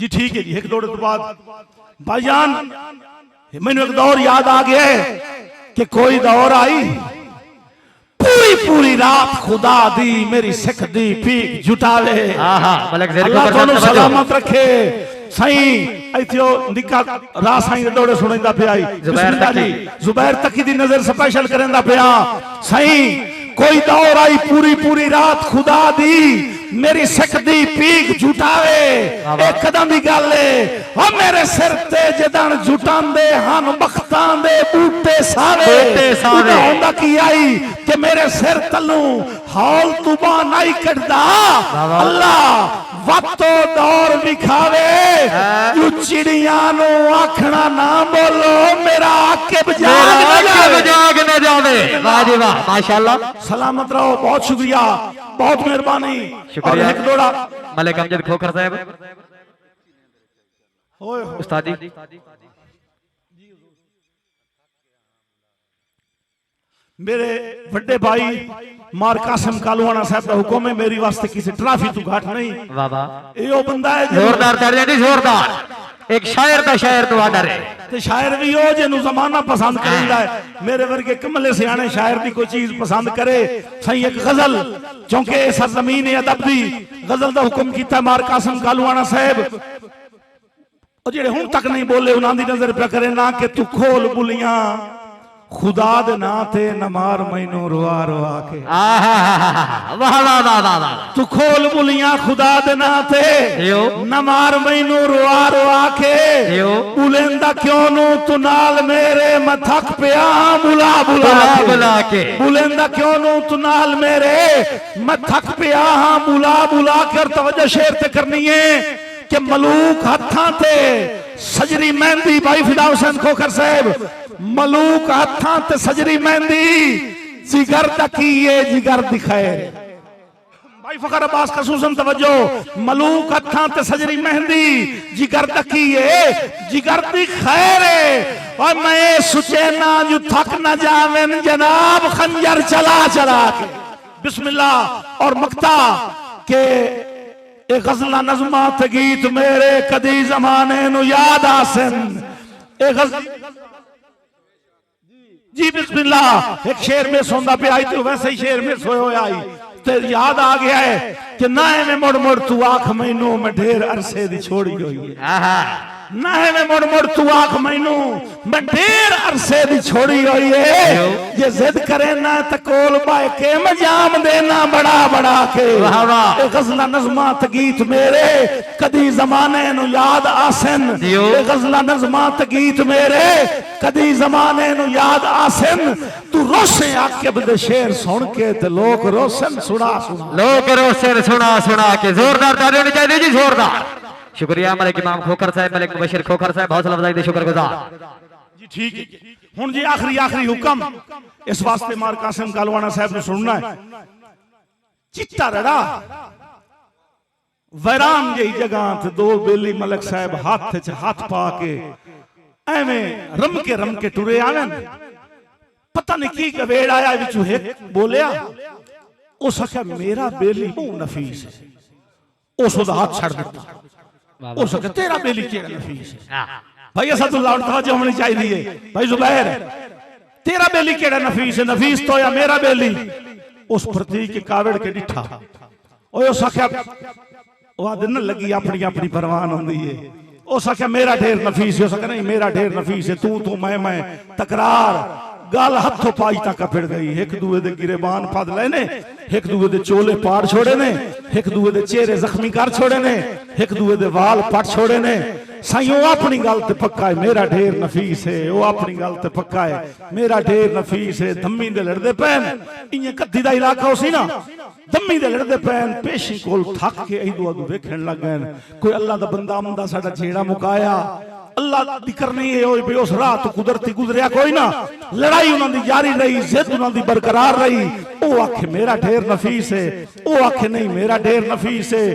जी ठीक है जी। एक दौड़ के बाद भाईजान मैंने एक दौर याद आ गया है कि कोई दौर आई पूरी पूरी रात खुदा दी मेरी सिख दी पीक जुटावे अल्लाह ਤੁਹਾਨੂੰ सलामत रखे सही इथियो निका रा सही दौड़े सुनंदा पिया बिस्मिल्लाह जी जुबैर तकी दी नजर स्पेशल करंदा पिया सही कोई दौर आई पूरी पूरी रात खुदा दी मेरी सिख दी पीक जुटावे एक कदम दी गल है ओ मेरे सिर ते जदन जुटांदे हन बख्तां दे बूटे सारे हुंदा की आई कि मेरे सिर तलू हौल तुबा नहीं कटदा अल्लाह वतो दौर विखावे जो चिड़ियां नु आखना ना बोलो मेरा आकिब जाग न जावे। वाह जी वाह माशाअल्लाह सलामत रहो बहुत शुक्रिया बहुत मेहरबानी शुक्रिया। एक दौड़ा मलिक अमजद खोखर साहब उस्ताद जी मेरे बड़े भाई मार कासिम कालूवाना साहब का हुक्म है मेरी वास्ते किसी ट्रॉफी तू घाट नहीं। वाह वाह यो बंदा है जोरदार तालियां जी जोरदार एक शायर का शायर तो आडर है ते शायर भी हो जेनु जमाना पसंद करिंदा है मेरे वर्गे कमले सियाने शायर दी कोई चीज पसंद करे सही एक गजल क्योंकि सरजमीन अदब दी गजल दा हुक्म कीता मार कासिम कालूवाना साहब और जेड़े हुन तक नहीं बोले उन्हां दी नजर पे करे ना कि तू खोल बुलियां खुदा दे ना थे न मार मैनू रुआ रुआ के वाह वाह वाह वाह तू खोल बुलियां खुदा दे ना थे न मार मैनू रुआ रुआ के बुलेंदा क्यों नू तू नाल मेरे मैं थक पिया बुला बुला बुला के बुलेंदा क्यों नू तू नाल मेरे मैं थक पिया बुला बुला कर तवज्जो शेर ते करनी है कि मलूक हत्थां ते सजरी मेहंदी भाई फिदा हुसैन खोखर साहब मलूक हत्थां ते सजरी मेहंदी जिगर तकीए जिगर दिखाए भाई फखर अब्बास खसूसन तवज्जो मलूक हत्थां ते सजरी मेहंदी जिगर तकीए जिगर दी खैर और मैं सुचे ना जो थक ना जावेन जनाब खंजर चला चला के बिस्मिल्लाह और मक्ता के एक गजला नज़मात गीत मेरे कदी जमाने नु याद आसन एक जी बिस्मिल्लाह एक शेर में सोंदा पे आई तो वैसे ही शेर में सोए हुए आई तो याद आ गया है कि ना में मुड़ मुड़ तू आंख मैनू मैं ढेर अरसे दी छोड़ी हुई है ना में मुड़ मुड़ तू आंख मैनू मैं ढेर अरसे दी छोड़ी हुई है ये जिद करे ना तो कोल बाय के मैं जाम देना बड़ा बड़ा के ए गजला नज़मात गीत मेरे कदी जमाने नु याद आसन ए गजला नज़मात गीत मेरे कदी जमाने नु याद आसन तू रोसे आकिब दे शेर सुन के ते लोग रोशन सुना सुना लोग रोशन सुना सुना के जोरदार तालियां होनी चाहिए जी जोरदार। शुक्रिया मलिक इमाम खोखर साहब मलिक मुबशिर खोखर साहब हौसला अफजाई दे शुक्रगुजार जी ठीक है। हुन जी आखिरी हुक्म इस वास्ते मार कासिम कालवाना साहब ने सुनना है चिट्टा रड़ा वैरान जही जगह ते दो बेली मलिक साहब हाथ च हाथ पा के एवें रम के टुरे आवन पता नहीं की गवेड़ आया विचू एक बोलिया उस आख्या मेरा बेली बहुत नफीस है उस ओदा हाथ छड़ दिता उस आख्या तेरा बेली केड़ा नफीस है भाई असदुल्लाह तवज्जो होनी चाहिए भाई जुबैर तेरा बेली केड़ा नफीस है नफीस तो या मेरा बेली उस प्रतीक के कावड़ के डिठा ओए उस आख्या ओ दिन लगी अपनी अपनी परवान होंदी है उस आख्या मेरा ढेर नफीस है उस आख्या नहीं मेरा ढेर नफीस है तू मैं तकरार गल हथों पाई तक फिर गई एक दूए दे गिरेबान फद लेने एक दूए दे चोले पाड़ छोड़े ने एक दूए दे चेहरे जख्मी कर छोड़े ने एक दूए दे वाल पट छोड़े ने साईं ओ अपनी गल ते पक्का है मेरा ढेर नफीस है ओ अपनी गल ते पक्का है मेरा ढेर नफीस है धम्मी दे लड़दे पैन इयां कद्दी दा इलाका होसी ना धम्मी दे लड़दे पैन पेशी कोल थक के इदू अदू वेखण लग गए कोई अल्लाह दा बंदा आंदा साडा जेड़ा मुकाया अल्लाह दी करनी है ओए उस राह तो कुदरती गुजरिया कोई ना लड़ाई उन्हां दी जारी रही जिद उन्हां दी बरकरार रही ओ आखे मेरा ढेर नफीस है ओ आखे नहीं मेरा ढेर नफीस है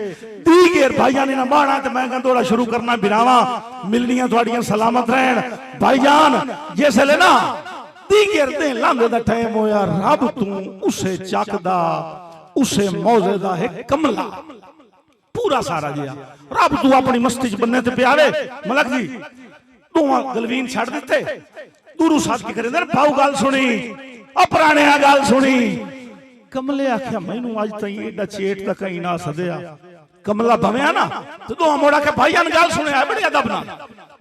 दीगर भाईजान ने ना बाणा ते मैं गंदोड़ा शुरू करना बिरावा मिलनियां थोड़ियां सलामत रहन भाईजान जिसले ना दीगर दे लांदे दा टाइम होया रब तू उसे चकदा उसे मौजे दा है कमला पूरा सारा जिया रब तू अपनी मस्ती च बन्ने ते प्यावे मलक जी दोवां गलवीन छड़ दिते दूरू साथ के करेंदे भाऊ गल सुनी ओ पुराने गल सुनी कमले आख्या मैनू अज ताईं एडा चेट तक कहीं ना सदया कमला भवया ना तो दो मोड़ा के भाईया ने गल सुनिया बड़ी अदब नाल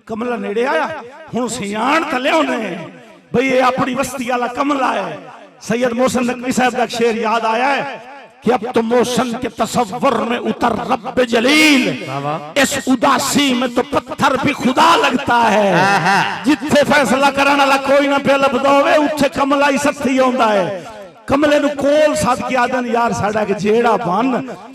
कमला नेड़े आया हुण सियाण तले होने भाई ये अपनी बस्ती वाला कमला है सैयद मोहसिन नकवी साहब का शेर याद आया है कि अब तो मोहसिन के तसव्वुर में उतर रब जलील इस उदासी में तो पत्थर भी खुदा लगता है जिथे फैसला करने वाला कोई ना पे लबदोवे उठे कमला ही सत्थी होंदा है कमले नु कोल साथ के आदन यार साडा एक जेड़ा बन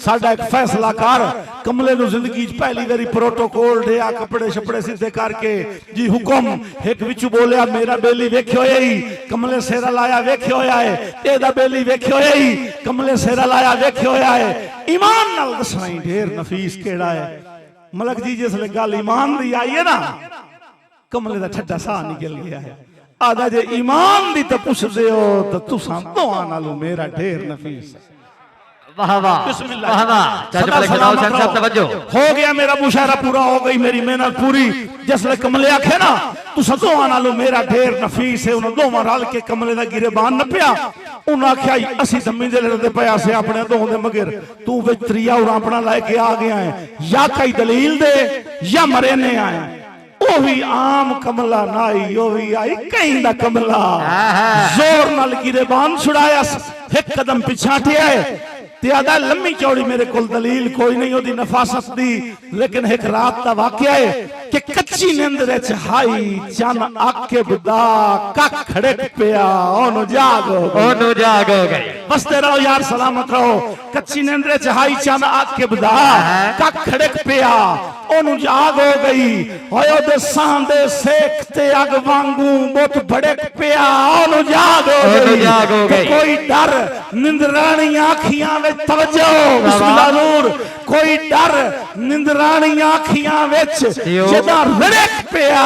साडा एक फैसला कर कमले नु जिंदगी च पहली बारी प्रोटोकॉल दिया कपड़े छपड़े सीधे करके जी हुक्म एक विच बोलिया मेरा बेली वेख्यो ही कमले सेरा लाया वेख्यो होया है तेदा बेली वेख्यो ही कमले सेरा लाया वेख्यो होया है ईमान नाल दसना ही ढेर नफीस केड़ा है मलक जी जिसले गल ईमान दी आई है ना कमले दा ठड्डा साह निकल गया है आदा जे ईमान दी तो पुछ दियो तो तुसां दोआं नालों मेरा ढेर नफीस वाह वाह बिस्मिल्लाह वाह वाह चाचा मलिक फिदाउस हुसैन साहब तवज्जो हो गया मेरा मुशायरा पूरा हो गई मेरी मेहनत पूरी जिसले कमले आखे ना तुसां दोआं नालों मेरा ढेर नफीस है उन्हां दोवां रल के कमले दा गिरेबान नप्पिया उन्हां आख्या असीं दम्मी दे लड़दे पए आसे अपने दोहां दे मगर तू विच त्रिया और अपना लेके आ गया है या कई दलील दे या मरे ने आए ओही आम कमला नाई ओही आई कहीं दा कमला जोर नाल गिरेबान छुड़ाया एक कदम पिछा हटिया है ते आदा लम्मी चौड़ी मेरे कोल दलील कोई नहीं ओदी नफासत दी लेकिन एक रात दा वाकया है कि कच्ची नींद च हाई चन आके बुदा कख खड़क पिया ओनु जागो गई बसते रहो यार सलामत रहो कच्ची नींद च हाई चन आके बुदा कख खड़क पिया ओनु जाग हो गई होयो दे सांदे सेकते अग वांगू बहुत भड़क पिया ओनु जाग हो गई कोई डर निंदरानी आखियां विच तवज्जो बिस्मिल्लाह नूर कोई डर निंदरानी आखियां विच जेदा रड़क पिया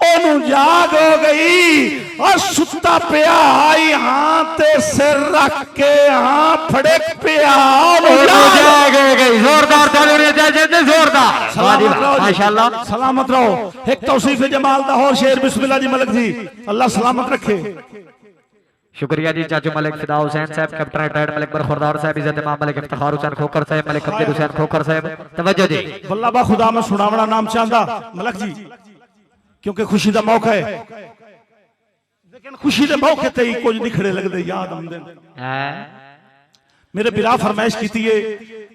ओनु जाग हो गई और सुता पिया आई हां ते सिर रख के हां फड़क पिया ओनु जाग हो गई जोरदार तालियां दे जोरदार माशाअल्लाह सलामत रहो एक तौसीफ जमाल दा और शेर बिस्मिल्लाह जी मलिक जी अल्लाह सलामत रखे शुक्रिया जी चाचू मलिक फिदाउस हुसैन साहब कैप्टन रिटायर्ड मलिक बरखुरदार साहब इज्जत इमाम मलिक इफ्तिखार हुसैन खोकर साहब मलिक अब्दुल हुसैन खोकर साहब तवज्जो जी वल्लाह बा खुदा मैं सुनावना नाम चाहता मलिक जी क्योंकि खुशी दा मौका है लेकिन खुशी दे मौके ते ही कुछ नहीं खड़े लगदे याद आंदे मेरे बिला फरमाइश कीती है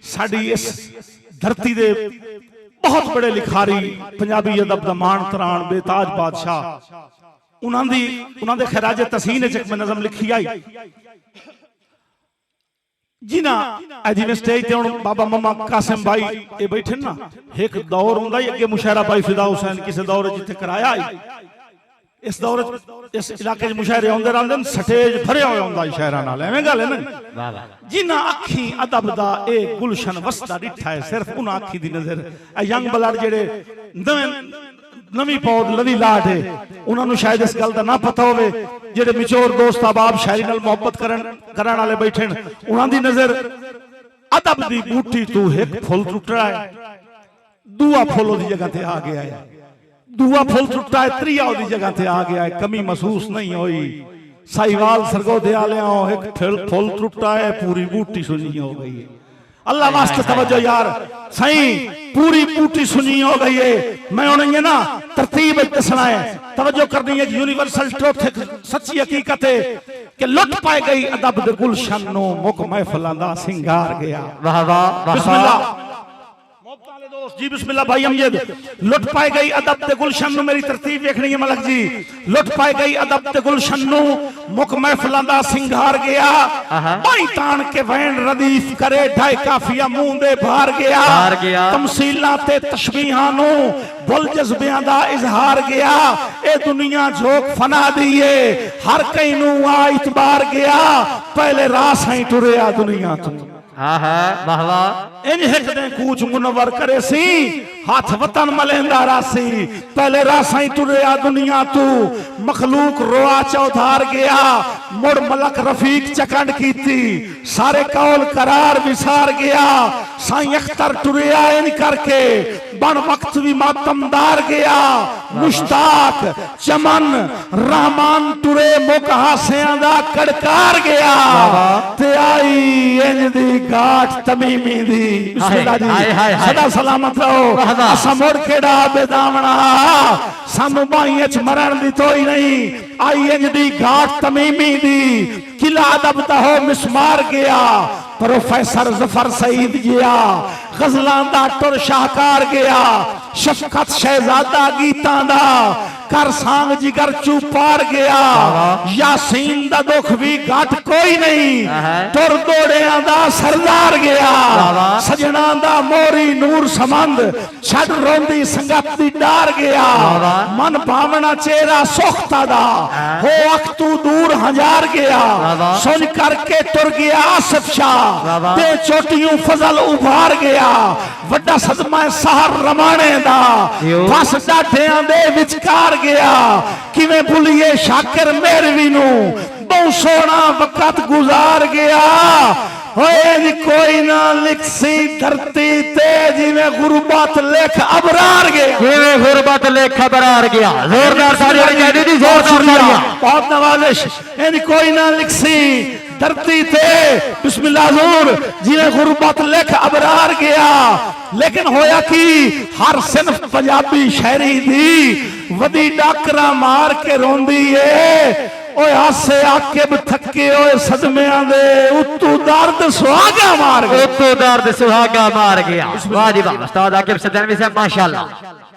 साडी इस धरती दे बहुत बड़े लिखारी पंजाबी अदब दा मान तरान बेताज बादशाह उन्हां दे खराजे तहसीन च मैं नज़म लिखी आई जिना जिवें स्टेज ते हुण बाबा मम्मा कासिम भाई ये बैठे ना एक दौर हुंदा ही अगे मुशायरा भाई फिदा हुसैन किसी दौर जिथे कराया इस दौर इस इलाके च मुशायरे होंदे रहंदे स्टेज भरिया होया हुंदा शायरां नाल एवें गल है ना जिना अखी अदब दा ए गुलशन वसदा डिठा है सिर्फ उन्हां अखी दी नजर ए यंग ब्लड जेड़े नवी पौध लवी लाट है उन्होंने शायद इस गल का ना पता होवे जेडे मिचोर दोस्त अहबाब शायरी नाल मोहब्बत करन वाले बैठे उन्हां दी नजर अदब दी बूटी तू एक फुल टुटा है दूआ फुल ओदी जगह ते आ गया है दूआ फुल टुटा है त्रिया ओदी जगह ते आ गया है कमी महसूस नहीं हुई साहिवाल सरगोधे आलियां एक फुल टुटा है पूरी बूटी सुनी हो गई है अल्लाह वास्ते तवज्जो यार सही पूरी बूटी सुनी हो गई है मैं उन्हें ना तरतीब दसना है तवज्जो करनी है यूनिवर्सल ट्रुथ सच्ची हकीकत है कि लुट पाई गई अदब दे गुलशन नो मुक महफिलां दा सिंगार गया वाह वाह बिस्मिल्लाह जी बिस्मिल्लाह भाई अमजद लुट पाई गई अदब ते गुलशन नु मेरी तरतीब देखनी है मलक जी लुट पाई गई अदब ते गुलशन नु मुक महफिलां दा सिंगार गया भाई तान के वैन रदीफ करे ढाई काफिया मुंह दे बाहर गया तमसीलां ते तशबीहां नु बुल जज्बियां दा इजहार गया ए दुनिया झोक फना दिए हर कई नु आ इतबार गया पहले रास ही टुरया दुनिया तू वाह वाह इन हिक दे कूच मुनवर करे सी हाथ वतन मलेंदा रासी पहले रासाई टुरया दुनिया तू मखलूक रोआ चौधार गया मुड़ मलक रफीक चकंड की थी सारे कौल करार विसार गया साईं अख्तर टुरिया इन करके बन वक्त भी मातमदार गया मुश्ताक चमन रहमान टुरे मुकहा सेंदा कड़कार गया ते आई इंज दी गाठ तमीमी दी बिस्मिल्लाह जी सदा सलामत रहो असा मुड़ केड़ा बेदावना सानू बाईं च मरण दी तोई नहीं आई इंज दी गाठ तमीमी दी किला अदब दा हो मिसमार गया प्रोफेसर जफर सईद गया गजलां दा टुर शाहकार गया शफकत शहजादा गीतां दा कर सांग जिगर चुपार गया यासीन दा दुख भी घट कोई नहीं टुर दौड़ियां दा सरदार गया सजना दा मोरी नूर समंद छड़ रोंदी संगत दी डार गया मन भावना चेहरा सुखता दा हो अख तू दूर हजार गया सुन करके तुर गया आसिफ शाह ते चोटियों फजल उभार गया वड्डा सदमा सहर रमाने दा फस डाठियां दे विचकार गया किवें भुलिए शाकिर मेरवी नू बहु सोना वक्त गुजार गया होए कोई ना लिख सी धरती ते जिवें गुरबत लेख अबरार गया जिवें गुरबत लेख अबरार गया जोरदार तालियां कहदी दी जोरदार तालियां बहुत नवाजिश इन कोई ना लिख सी धरती थे बिस्मिल्लाह हुजूर जिवें गुरबत लेख अबरार गया लेकिन होया कि हर सिनफ पंजाबी शायरी दी वदी डाकरा मार के रोंदी है ओए हासे आके थके ओए सदमियां दे उत्तू दर्द सुहागा मार गया उत्तू दर्द सुहागा मार गया वाह जी वाह उस्ताद आकिब सदनवी साहब माशाअल्लाह